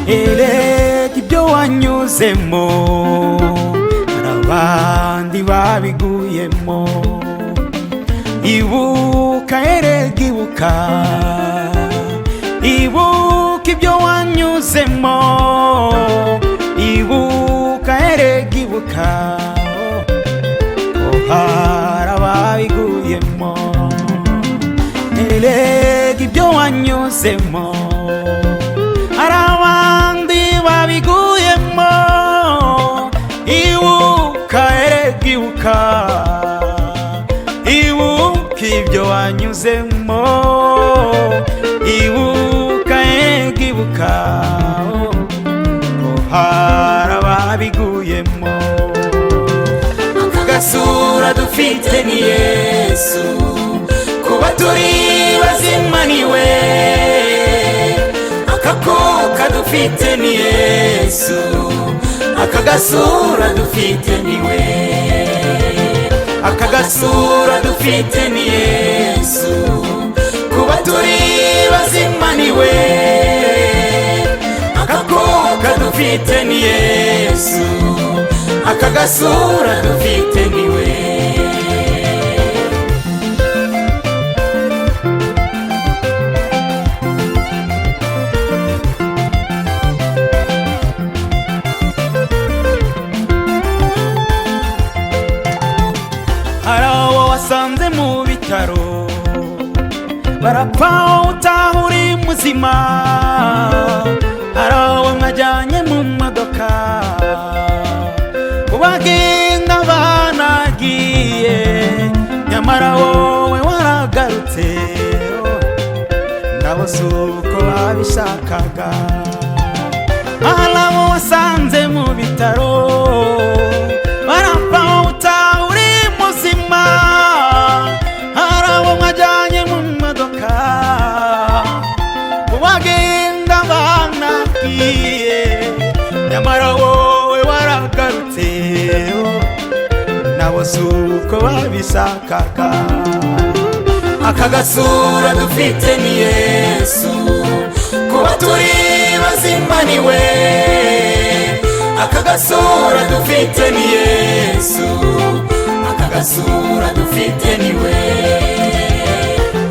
Erega ibyo wanyuzemo harabandi babiguyemo. Ibuka erega ibuka, ibuka ibyo wanyuzemo. Ibuka erega ibuka, harababiguyemo. Erega ibyo wanyuzemo harabandi babiguyemo. Ibuka erega ibuka, ibuka ibyo wanyuzemo. Ibuka erega ibuka, harababiguyemo. Akagasura dufite ni Yesu, kuba turi bazima niwe. Akakuka dufite ni Yesu, akagasura dufite niwe. Akagasura dufite ni Yesu, kuba turi bazima niwe. Akakuka dufite ni Yesu, akagasura dufite niwe. Harawo wasanze mu bitaro barapfa utaha uri muzima. Harawo mwajyanye mu modoka ubagenda banagiye, nyamara wowe waragarutse. Ngabo suko babishakaga. Harawo wasanze mu bitaro barapfa utaha uri muzima. Harawo mwajyanye mu modoka ubagenda banagiye, nyamara wowe waragarutse. Nabo suko babishakaga. Akagasura dufite ni Yesu, kuba turi bazima niwe. Akagasura dufite ni Yesu, akagasura dufite niwe.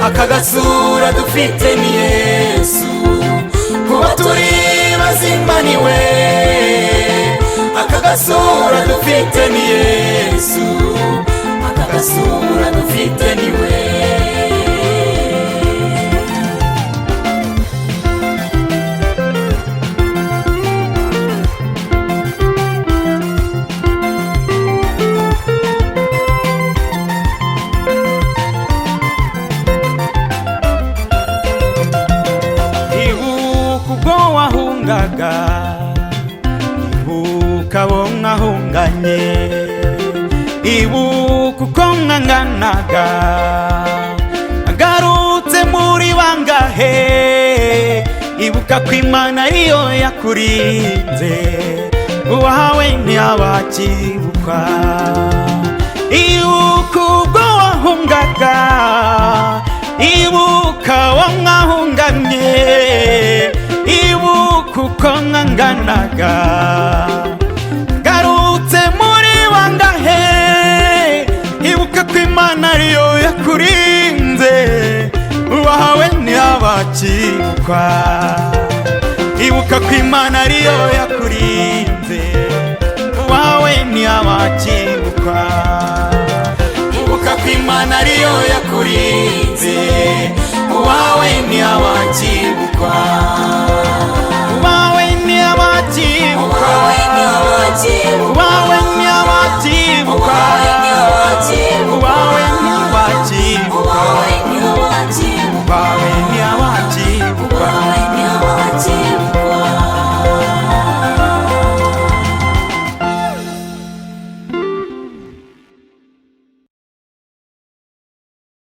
Akagasura dufite ni Yesu, kuba turi bazima niwe. Akagasura dufite ni Yesu, akagasura dufite niwe. Ibuka bo mwahunganye, ibuka uko mwanganaga. Agarutse muri bangahe, ibuka ko Imana ariyo yakurinze. Uwawe ntiyabakibukwa. Ibuka ubwo wahungaga, ibuka wo mwahunganye. Ibuka uko mwanganaga. Garutse muri bangahe, ibuka ko Imana ariyo yakurinze. Uwawe ntiyabakibukwa. Ibuka ko Imana ariyo yakurinze. Uwawe ntiyabakibukwa. Ibuka ko Imana ariyo yakurinze. Uwawe ntiyabakibukwa. Uwawe ntiyabakibukwa. Uwawe ntiyabakibukwa. Uwawe